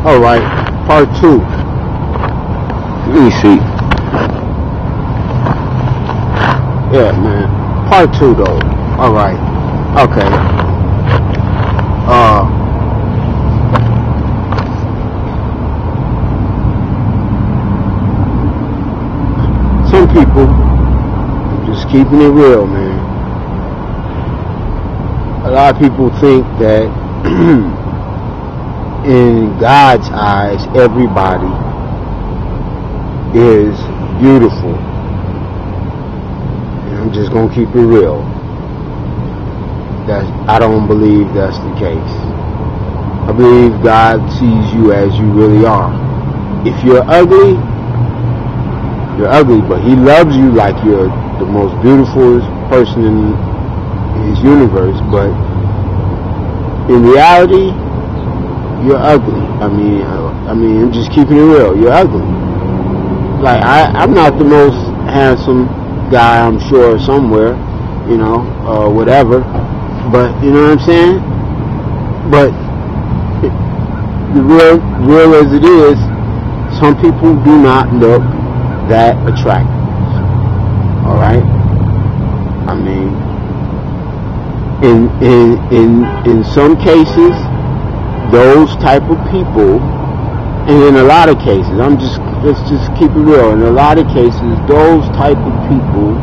Alright, part 2. Let me see. Yeah, man. Part 2 though. Alright. Okay. Some people just keeping it real, man. A lot of people think that in God's eyes, everybody is beautiful. And I'm just gonna keep it real. I don't believe that's the case. I believe God sees you as you really are. If you're ugly, you're ugly, but He loves you like you're the most beautiful person in His universe. But in reality, you're ugly. I mean, I'm just keeping it real. You're ugly. Like I'm not the most handsome guy, I'm sure, somewhere, whatever. But you know what I'm saying? But the real as it is, some people do not look that attractive. All right. I mean, in some cases, those type of people, and in a lot of cases, let's just keep it real. In a lot of cases, those type of people,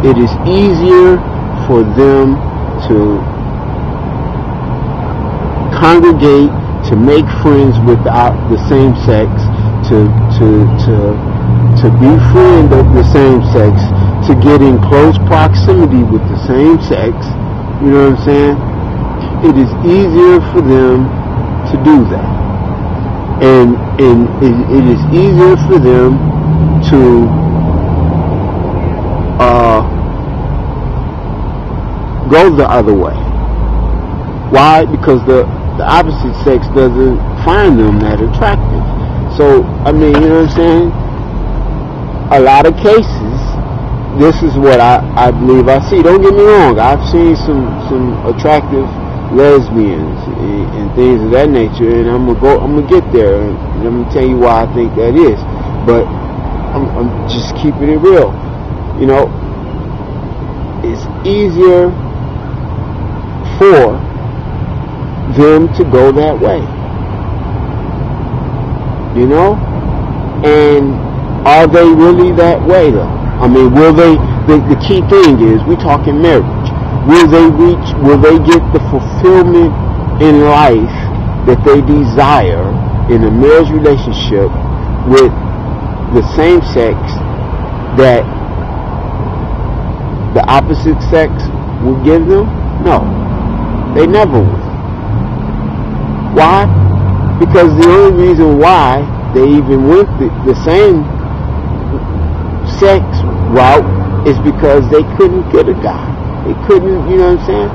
it is easier for them to congregate, to make friends with the same sex, to befriend the same sex, to get in close proximity with the same sex. You know what I'm saying? It is easier for them to do that, and it is easier for them to go the other way. Why? Because the opposite sex doesn't find them that attractive. So, I mean, you know what I'm saying? A lot of cases, this is what I believe I see. Don't get me wrong, I've seen some attractive lesbians and things of that nature, and I'm gonna get there, and I'm gonna tell you why I think that is. But I'm just keeping it real. It's easier for them to go that way. And are they really that way though? I mean, will they? The key thing is, we talking marriage. Will they get the fulfillment in life that they desire in a marriage relationship with the same sex that the opposite sex will give them? No, they never will. Why? Because the only reason why they even went the same sex route is because they couldn't get a guy. They couldn't, you know what I'm saying?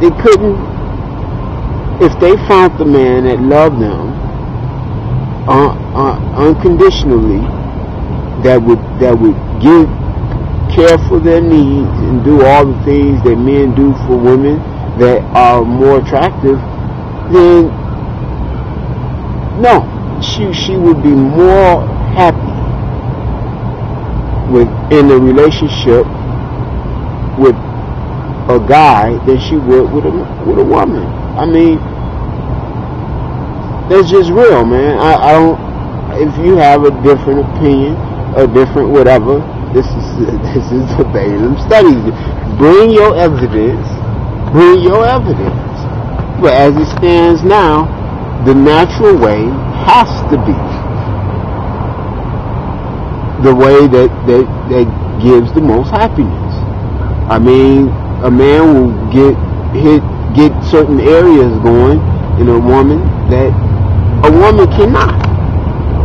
They couldn't, if they found the man that loved them unconditionally, that would care for their needs and do all the things that men do for women that are more attractive, then no, she would be more happy in a relationship with a guy than she would with a woman. I mean, that's just real, man. I don't. If you have a different opinion, a different whatever, this is the Balaam studies. Bring your evidence. Bring your evidence. But as it stands now, the natural way has to be the way that gives the most happiness. I mean, a man will get certain areas going in a woman that a woman cannot.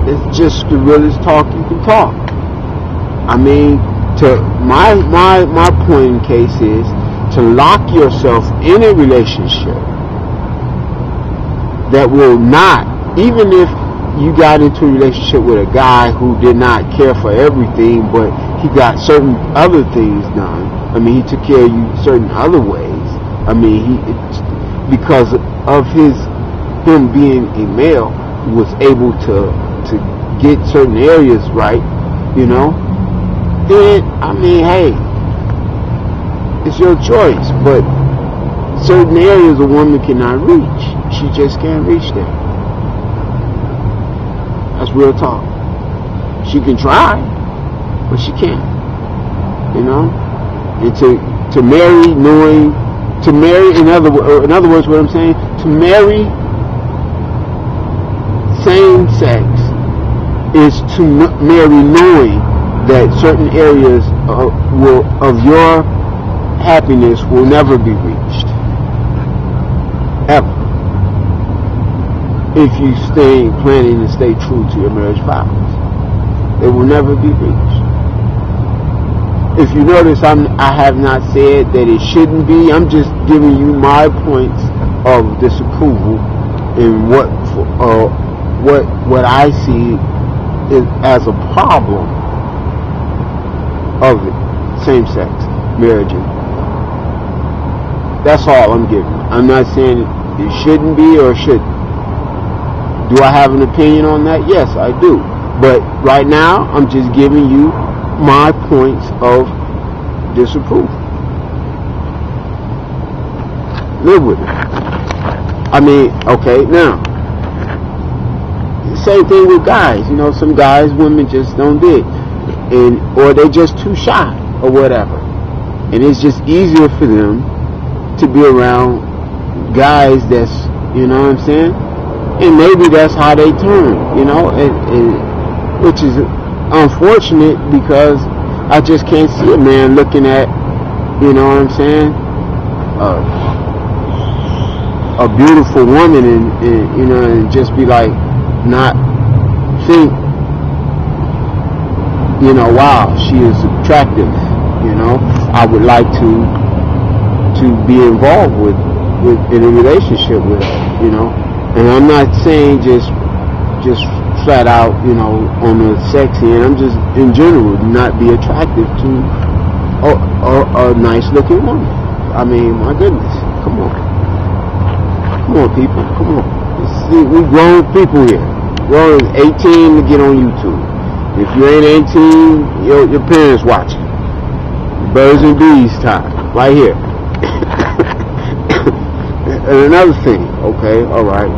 It's just the realest talk you can talk. I mean, my point in case is to lock yourself in a relationship that will not, even if you got into a relationship with a guy who did not care for everything, but he got certain other things done. I mean, he took care of you certain other ways. I mean, because of his him being a male was able to get certain areas right, then I mean, hey, it's your choice. But certain areas a woman cannot reach. She just can't reach there. That's real talk. She can try, but she can't. And to marry knowing, to marry, in other words, what I'm saying, to marry same sex is to marry knowing that certain areas of your happiness will never be reached, ever, if you planning to stay true to your marriage vows. They will never be reached. If you notice, I have not said that it shouldn't be. I'm just giving you my points of disapproval and what I see as a problem of it, same-sex marriages. That's all I'm giving. I'm not saying it shouldn't be or shouldn't. Do I have an opinion on that? Yes, I do. But right now, I'm just giving you my points of disapproval. Live with it. I mean, okay, now, same thing with guys. Some guys, women just don't dig, or they just too shy or whatever, and it's just easier for them to be around guys that's, what I'm saying, and maybe that's how they turn, and which is unfortunate, because I just can't see a man looking at, what I'm saying, a beautiful woman and and just be like, not think, wow, she is attractive, I would like to be involved with in a relationship with her, and I'm not saying just flat out, on the sexy end. I'm just in general not be attractive to a nice looking woman. I mean, my goodness, come on people, come on. See, we grown people here. Grown 18 to get on YouTube. If you ain't 18, your parents watching. Birds and bees time, right here. And another thing, okay, all right.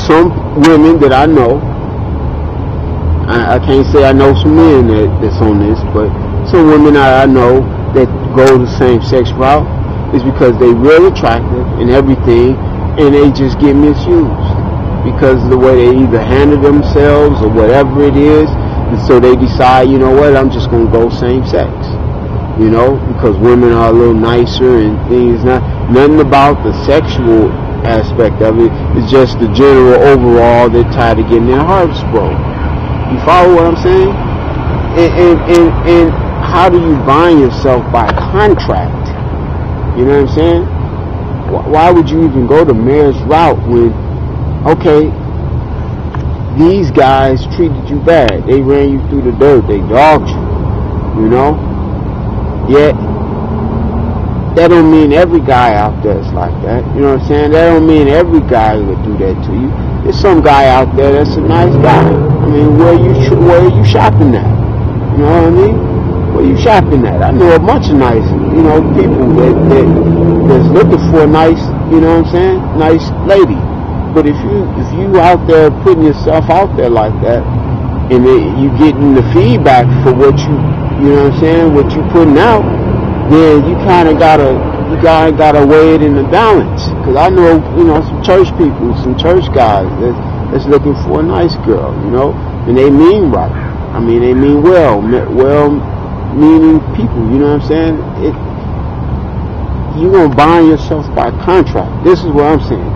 Some women that I know, I can't say I know some men that's on this, but some women that I know that go the same-sex route is because they real attractive and everything, and they just get misused because of the way they either handle themselves or whatever it is, and so they decide, what, I'm just going to go same-sex, because women are a little nicer and things. Nothing about the sexual aspect of it. It's just the general overall. They're tired of getting their hearts broke. You follow what I'm saying? And how do you bind yourself by contract? You know what I'm saying? Why would you even go the marriage route when, okay, these guys treated you bad, they ran you through the dirt, they dogged you, yet that don't mean every guy out there is like that. You know what I'm saying? That don't mean every guy would do that to you. There's some guy out there that's a nice guy. I mean, where are you shopping at? You know what I mean? Where you shopping at? I know a bunch of nice, people that's looking for a nice, what I'm saying, nice lady. But if you out there putting yourself out there like that, and you getting the feedback for what you know what I'm saying, what you putting out, then you kind of gotta weigh it in the balance. Because I know, some church people, some church guys that's looking for a nice girl, and they mean right. I mean, they mean well-meaning people. You know what I'm saying? You're gonna bind yourself by contract. This is what I'm saying.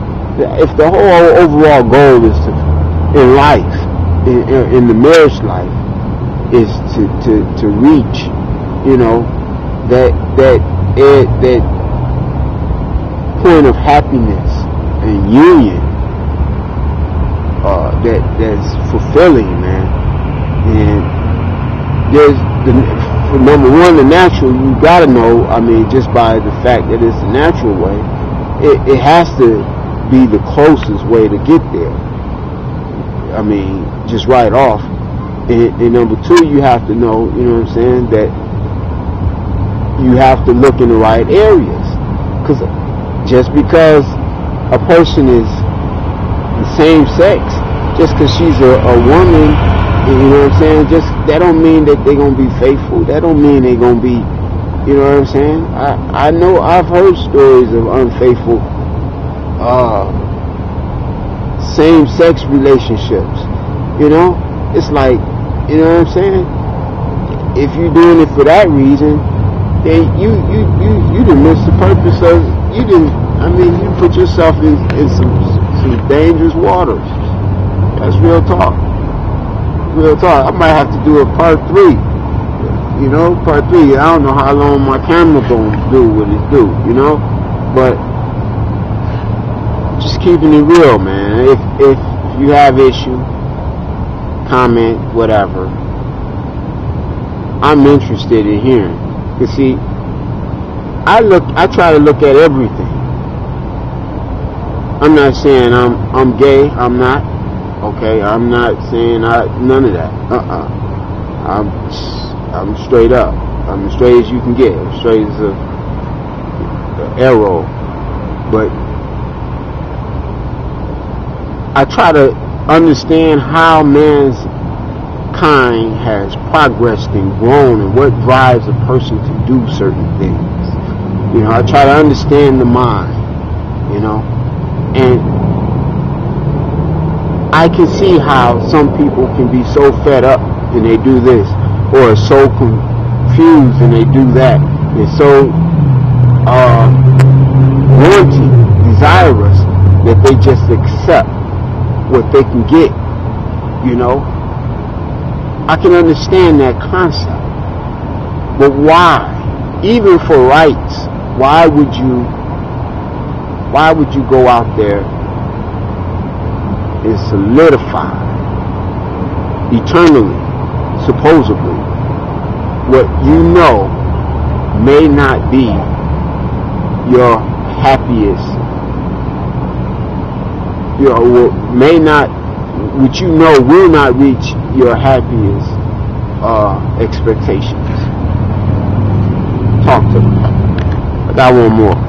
If the whole overall goal is in life, in the marriage life, is to reach, that point of happiness and union, that's fulfilling, man. And for number one, the natural, you gotta know, I mean, just by the fact that it's the natural way, it has to be the closest way to get there. I mean, just right off. And number two, you have to know, you know what I'm saying, that you have to look in the right areas. Because just because a person is the same sex, just because she's a woman, you know what I'm saying, just that don't mean that they're going to be faithful. That don't mean they're going to be, you know what I'm saying. I know I've heard stories of unfaithful same-sex relationships. You know, it's like, you know what I'm saying, if you're doing it for that reason, then you didn't miss the purpose of, you put yourself in some dangerous waters. That's real talk. Real talk. I might have to do a part 3. You know, part 3. I don't know how long my camera gonna do what it do, you know, but just keeping it real, man. If you have issue, comment, whatever, I'm interested in hearing. You see, I try to look at everything. I'm not saying I'm gay. I'm not. Okay, I'm not saying none of that. I'm straight up. I'm as straight as you can get. I'm straight as an arrow. But I try to understand how man's kind has progressed and grown and what drives a person to do certain things. You know, I try to understand the mind, you know, and I can see how some people can be so fed up and they do this, or so confused and they do that. They're so wanting, desirous, that they just accept what they can get, you know. I can understand that concept. But why? Even for rights, why would you go out there and solidify eternally, supposedly, what you know may not be your happiest, which you know will not reach your happiest expectations? Talk to me. I got one more.